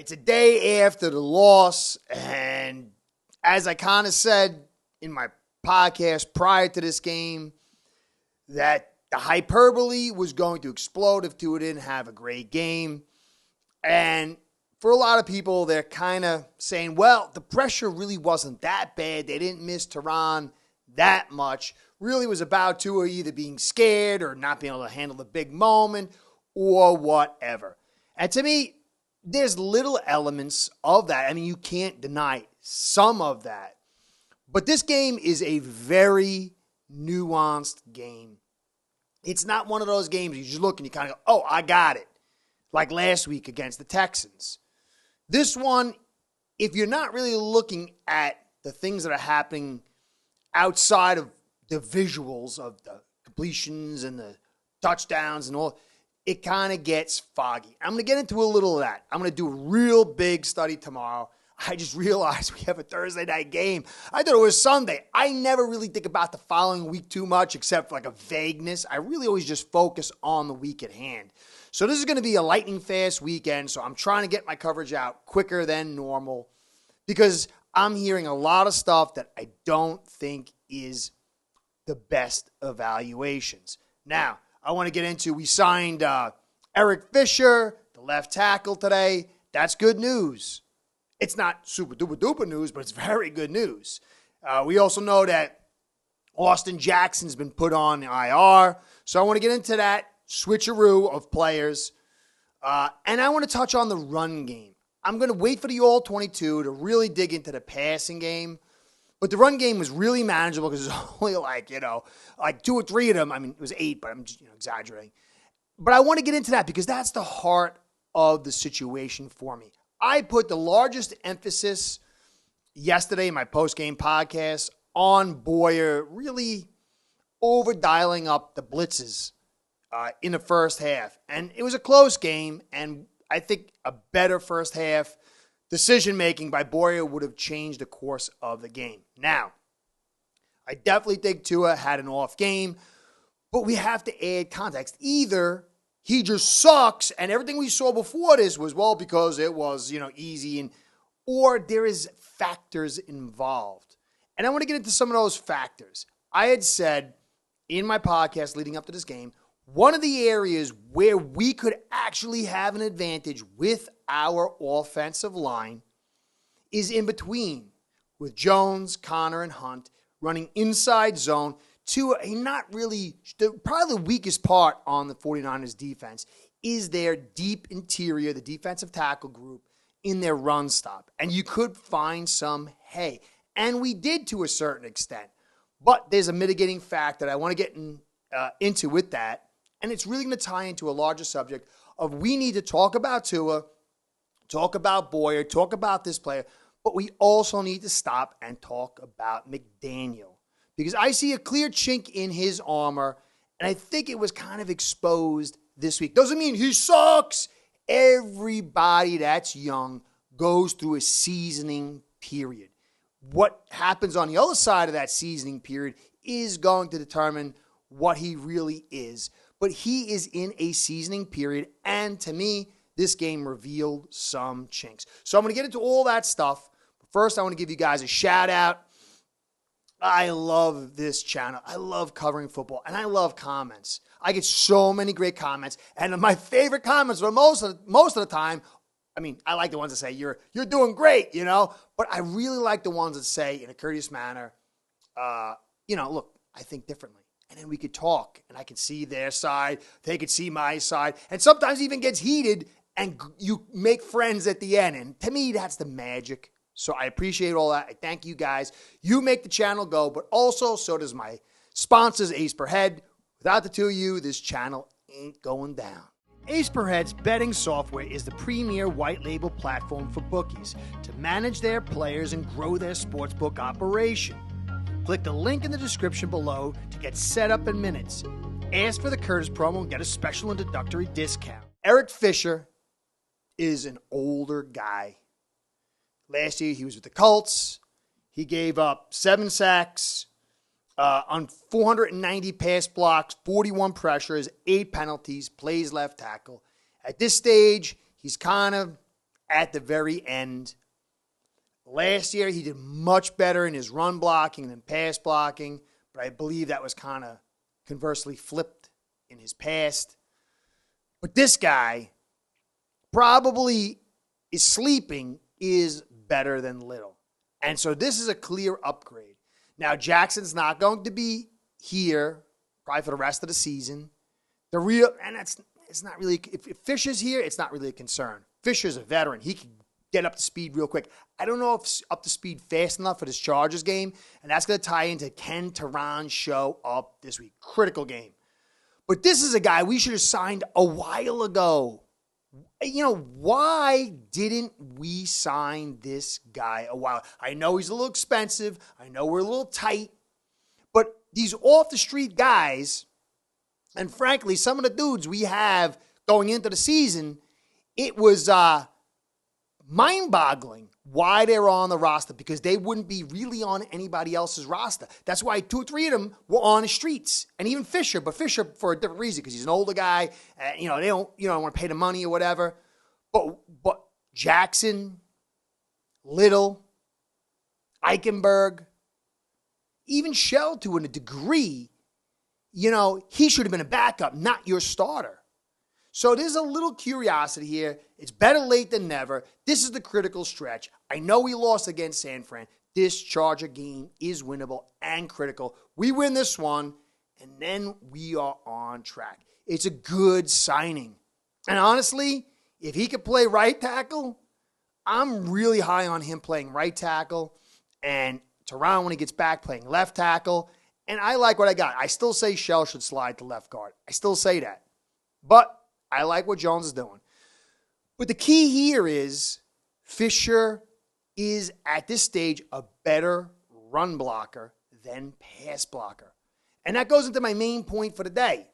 it's a day after the loss, and as I kind of said in my podcast prior to this game, that the hyperbole was going to explode if Tua didn't have a great game. And for a lot of people, they're kind of saying, well, the pressure really wasn't that bad. They didn't miss Tehran that much. Really was about Tua either being scared or not being able to handle the big moment or whatever. And to me, there's little elements of that. I mean, you can't deny some of that. But this game is a very nuanced game. It's not one of those games you just look and you kind of go, oh, I got it. Like last week against the Texans. This one, if you're not really looking at the things that are happening outside of the visuals of the completions and the touchdowns and all, it kind of gets foggy. I'm going to get into a little of that. I'm going to do a real big study tomorrow. I just realized we have a Thursday night game. I thought it was Sunday. I never really think about the following week too much except for like a vagueness. I really always just focus on the week at hand. So this is going to be a lightning fast weekend, so I'm trying to get my coverage out quicker than normal because I'm hearing a lot of stuff that I don't think is the best evaluations. Now, I want to get into, we signed Eric Fisher, the left tackle today. That's good news. It's not super duper duper news, but it's very good news. We also know that Austin Jackson's been put on IR, so I want to get into that switcheroo of players. And I want to touch on the run game. I'm going to wait for the All-22 to really dig into the passing game. But the run game was really manageable because there's only like 2 or 3 of them. I mean, it was 8, but I'm just exaggerating. But I want to get into that because that's the heart of the situation for me. I put the largest emphasis yesterday in my post-game podcast on Boyer really over-dialing up the blitzes in the first half. And it was a close game, and I think a better first half decision-making by Boyer would have changed the course of the game. Now, I definitely think Tua had an off game, but we have to add context. Either he just sucks, and everything we saw before this was, well, because it was, easy, or there is factors involved. And I want to get into some of those factors. I had said in my podcast leading up to this game, one of the areas where we could actually have an advantage with our offensive line is in between, with Jones, Connor, and Hunt running inside zone to a probably the weakest part on the 49ers defense is their deep interior, the defensive tackle group in their run stop. And you could find some hay. And we did to a certain extent. But there's a mitigating factor that I want to get into with that. And it's really going to tie into a larger subject of we need to talk about Tua, talk about Boyer, talk about this player, but we also need to stop and talk about McDaniel. Because I see a clear chink in his armor, and I think it was kind of exposed this week. Doesn't mean he sucks. Everybody that's young goes through a seasoning period. What happens on the other side of that seasoning period is going to determine what he really is. But he is in a seasoning period, and to me, this game revealed some chinks. So I'm going to get into all that stuff. But first, I want to give you guys a shout-out. I love this channel. I love covering football, and I love comments. I get so many great comments, and my favorite comments are most of the time, I mean, I like the ones that say, you're doing great, but I really like the ones that say, in a courteous manner, look, I think differently. And then we could talk, and I could see their side, they could see my side, and sometimes even gets heated, and you make friends at the end. And to me, that's the magic. So I appreciate all that. I thank you guys. You make the channel go, but also so does my sponsors, Ace Per Head. Without the two of you, this channel ain't going down. Ace Per Head's betting software is the premier white label platform for bookies to manage their players and grow their sportsbook operation. Click the link in the description below to get set up in minutes. Ask for the Curtis promo and get a special introductory discount. Eric Fisher is an older guy. Last year, he was with the Colts. He gave up 7 sacks on 490 pass blocks, 41 pressures, 8 penalties, plays left tackle. At this stage, he's kind of at the very end. Last year, he did much better in his run blocking than pass blocking, but I believe that was kind of conversely flipped in his past. But this guy probably is sleeping is better than Little. And so this is a clear upgrade. Now, Jackson's not going to be here probably for the rest of the season. It's not really, if Fisher's here, it's not really a concern. Fisher's a veteran. He can get up to speed real quick. I don't know if it's up to speed fast enough for this Chargers game, and that's going to tie into Ken Tehran show up this week. Critical game. But this is a guy we should have signed a while ago. Why didn't we sign this guy a while? I know he's a little expensive. I know we're a little tight. But these off-the-street guys, and frankly, some of the dudes we have going into the season, it was mind-boggling why they're on the roster, because they wouldn't be really on anybody else's roster. That's why 2 or 3 of them were on the streets, and even Fisher, but Fisher for a different reason, because he's an older guy. They don't want to pay the money or whatever. But Jackson, Little, Eichenberg, even Shell to a degree, he should have been a backup, not your starter. So there's a little curiosity here. It's better late than never. This is the critical stretch. I know we lost against San Fran. This Charger game is winnable and critical. We win this one, and then we are on track. It's a good signing. And honestly, if he could play right tackle, I'm really high on him playing right tackle, and Tehran, when he gets back, playing left tackle. And I like what I got. I still say Shell should slide to left guard. I still say that. But I like what Jones is doing. But the key here is Fisher is, at this stage, a better run blocker than pass blocker. And that goes into my main point for the day.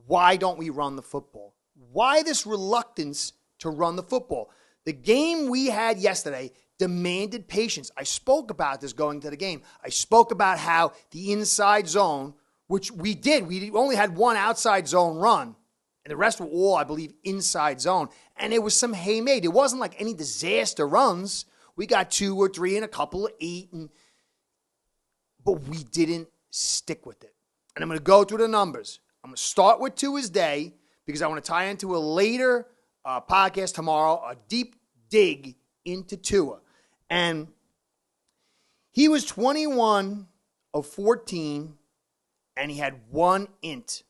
Why don't we run the football? Why this reluctance to run the football? The game we had yesterday demanded patience. I spoke about this going to the game. I spoke about how the inside zone, which we did, we only had one outside zone run, and the rest were all, I believe, inside zone. And there was some hay-made. It wasn't like any disaster runs. We got 2 or 3 and a couple of 8, but we didn't stick with it. And I'm going to go through the numbers. I'm going to start with Tuesday because I want to tie into a later podcast tomorrow, a deep dig into Tua. And he was 21 of 14, and he had 1 int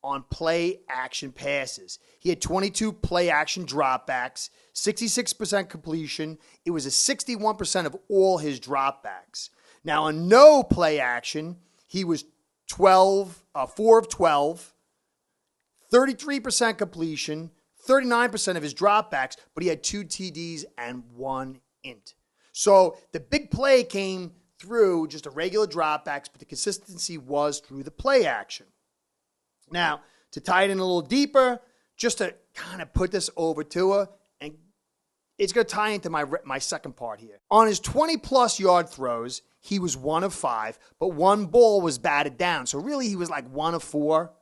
on play-action passes. He had 22 play-action dropbacks, 66% completion. It was a 61% of all his dropbacks. Now, on no play-action, he was 4 of 12, 33% completion, 39% of his dropbacks, but he had 2 TDs and 1 int. So the big play came through just a regular dropbacks, but the consistency was through the play action. Now, to tie it in a little deeper, just to kind of put this over to her, and it's going to tie into my second part here. On his 20-plus yard throws, he was 1 of 5, but 1 ball was batted down. So really, he was like 1 of 4,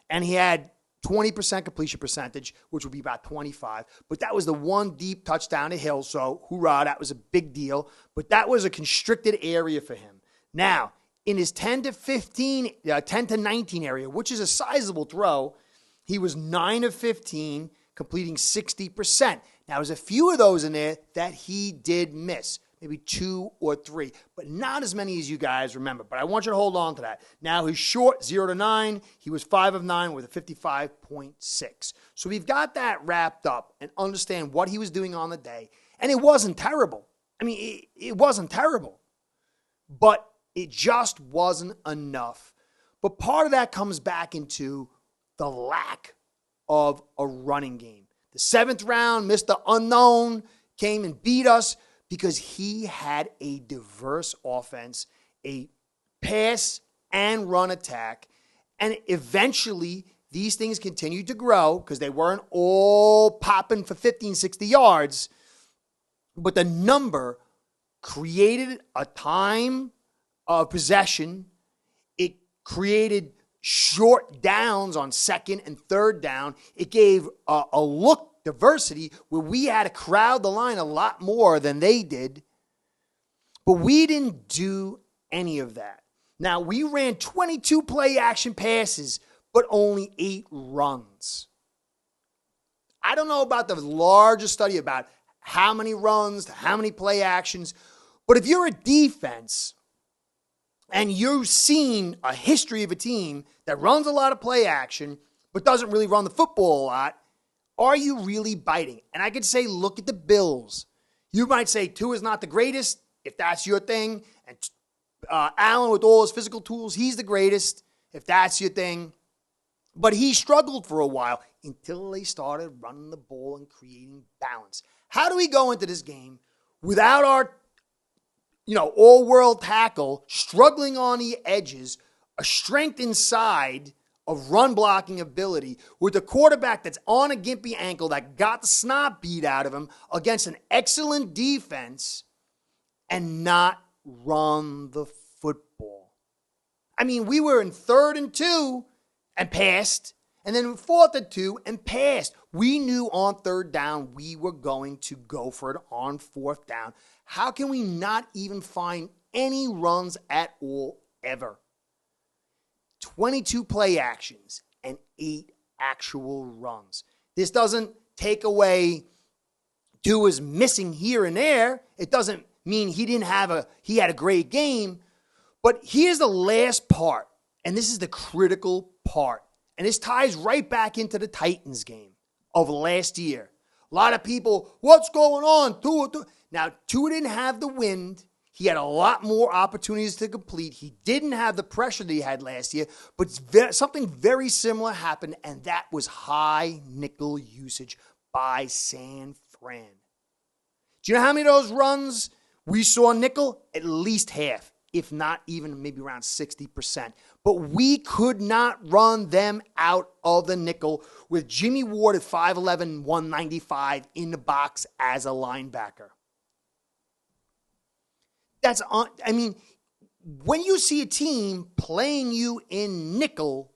and he had 20% completion percentage, which would be about 25. But that was the 1 deep touchdown to Hill, so hoorah, that was a big deal. But that was a constricted area for him. Now, in his 10 to 19 area, which is a sizable throw, he was 9 of 15, completing 60%. Now, there's a few of those in there that he did miss, maybe 2 or 3, but not as many as you guys remember. But I want you to hold on to that. Now, he's short, 0 to 9. He was 5 of 9 with a 55.6. So we've got that wrapped up and understand what he was doing on the day. And it wasn't terrible. I mean, it wasn't terrible. But it just wasn't enough. But part of that comes back into the lack of a running game. The 7th round, Mr. Unknown came and beat us because he had a diverse offense, a pass and run attack. And eventually, these things continued to grow because they weren't all popping for 15, 60 yards. But the number created a time of possession. It created short downs on 2nd and 3rd down. It gave a look diversity where we had to crowd the line a lot more than they did. But we didn't do any of that. Now, we ran 22 play action passes, but only 8 runs. I don't know about the larger study about how many runs, how many play actions, but if you're a defense and you've seen a history of a team that runs a lot of play action but doesn't really run the football a lot, are you really biting? And I could say, look at the Bills. You might say Tua is not the greatest, if that's your thing, and Allen with all his physical tools, he's the greatest, if that's your thing. But he struggled for a while until they started running the ball and creating balance. How do we go into this game without our, all-world tackle struggling on the edges, a strength inside of run blocking ability, with a quarterback that's on a gimpy ankle that got the snot beat out of him against an excellent defense and not run the football? I mean, we were in 3rd and 2 and passed, and then 4th and 2 and passed. We knew on 3rd down we were going to go for it on 4th down. How can we not even find any runs at all ever? 22 play actions and 8 actual runs. This doesn't take away Tua's missing here and there. It doesn't mean he had a great game. But here's the last part, and this is the critical part. And this ties right back into the Titans game of last year. A lot of people, what's going on? Tua. Now, Tua didn't have the wind. He had a lot more opportunities to complete. He didn't have the pressure that he had last year, but something very similar happened, and that was high nickel usage by San Fran. Do you know how many of those runs we saw 'nickel? At least half, if not even maybe around 60%. But we could not run them out of the nickel with Jimmy Ward at 5'11", 195 in the box as a linebacker. When you see a team playing you in nickel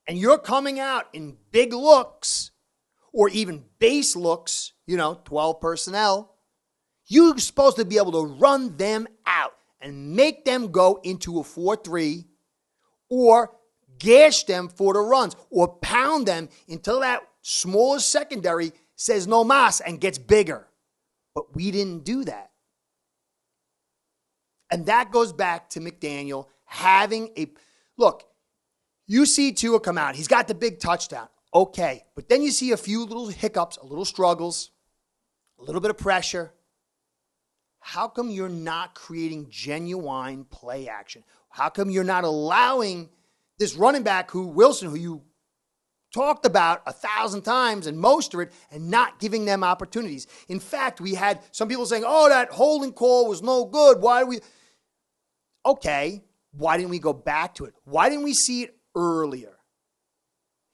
and you're coming out in big looks or even base looks, 12 personnel, you're supposed to be able to run them out and make them go into a 4-3 or gash them for the runs or pound them until that smaller secondary says no mas and gets bigger. But we didn't do that. And that goes back to McDaniel having look, you see Tua come out. He's got the big touchdown. Okay. But then you see a few little hiccups, a little struggles, a little bit of pressure. How come you're not creating genuine play action? How come you're not allowing this running back Wilson, who you talked about 1,000 times and most of it, and not giving them opportunities? In fact, we had some people saying, that holding call was no good. Okay, why didn't we go back to it? Why didn't we see it earlier?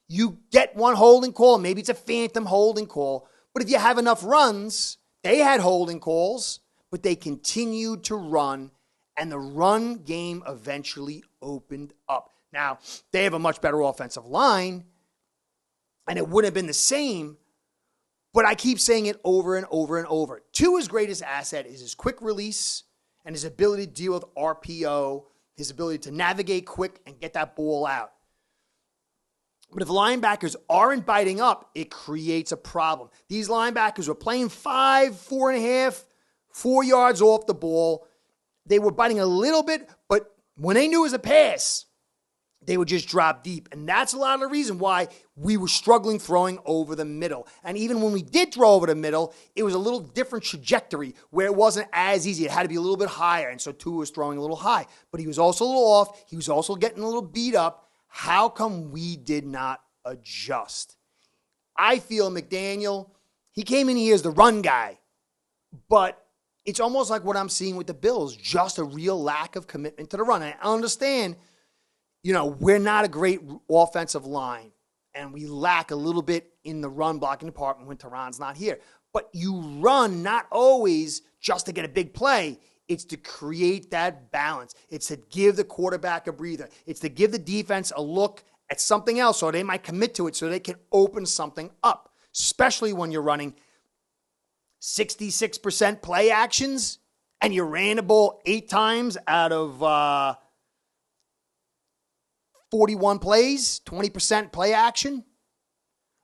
You get one holding call, maybe it's a phantom holding call, but if you have enough runs, they had holding calls, but they continued to run, and the run game eventually opened up. Now, they have a much better offensive line, and it wouldn't have been the same, but I keep saying it over and over and over. Tua's greatest asset is his quick release and his ability to deal with RPO, his ability to navigate quick and get that ball out. But if linebackers aren't biting up, it creates a problem. These linebackers were playing 4.5, 4 yards off the ball. They were biting a little bit, but when they knew it was a pass, they would just drop deep. And that's a lot of the reason why we were struggling throwing over the middle. And even when we did throw over the middle, it was a little different trajectory where it wasn't as easy. It had to be a little bit higher. And so Tua was throwing a little high. But he was also a little off. He was also getting a little beat up. How come we did not adjust? I feel McDaniel, he came in here as the run guy. But it's almost like what I'm seeing with the Bills, just a real lack of commitment to the run. And I understand, we're not a great offensive line, and we lack a little bit in the run blocking department when Tehran's not here. But you run not always just to get a big play. It's to create that balance. It's to give the quarterback a breather. It's to give the defense a look at something else so they might commit to it so they can open something up. especially when you're running 66% play actions and you ran the ball 8 times out of 41 plays, 20% play action,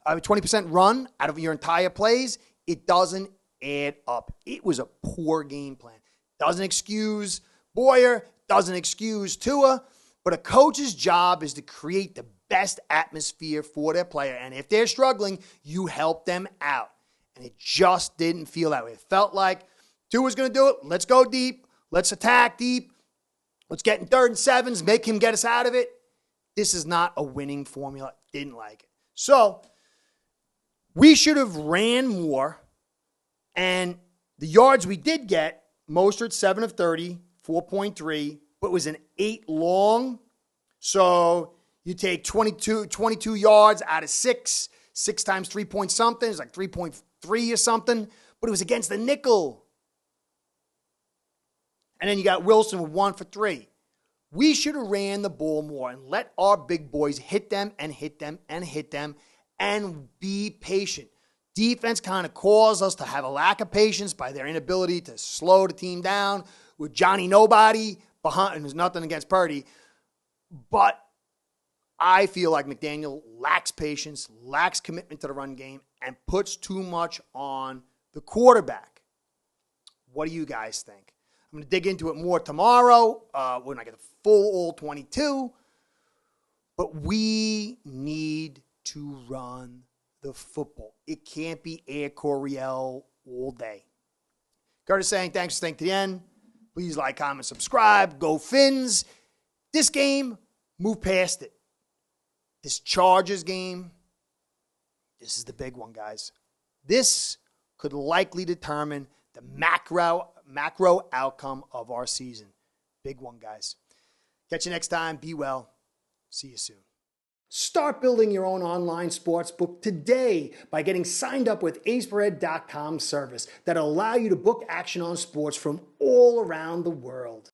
20% run out of your entire plays. It doesn't add up. It was a poor game plan. Doesn't excuse Boyer, doesn't excuse Tua, but a coach's job is to create the best atmosphere for their player. And if they're struggling, you help them out. And it just didn't feel that way. It felt like Tua's going to do it. Let's go deep. Let's attack deep. Let's get in 3rd and 7s. Make him get us out of it. This is not a winning formula. Didn't like it. So we should have ran more. And the yards we did get, Mostert 7 of 30, 4.3, but it was an 8 long. So you take 22 yards out of 6. 6 times 3 point something. It's like 3.3 or something. But it was against the nickel. And then you got Wilson with 1 for 3. We should have ran the ball more and let our big boys hit them and hit them and hit them and be patient. Defense kind of caused us to have a lack of patience by their inability to slow the team down with Johnny Nobody behind. And there's nothing against Purdy. But I feel like McDaniel lacks patience, lacks commitment to the run game, and puts too much on the quarterback. What do you guys think? I'm going to dig into it more tomorrow when I get the full all 22. But we need to run the football. It can't be Air Coryell all day. Curtis saying, thanks for staying to the end. Please like, comment, subscribe. Go Fins. This game, move past it. This Chargers game, this is the big one, guys. This could likely determine the macro outcome of our season. Big one, guys. Catch you next time. Be well. See you soon. Start building your own online sportsbook today by getting signed up with aceperhead.com service that'll allow you to book action on sports from all around the world.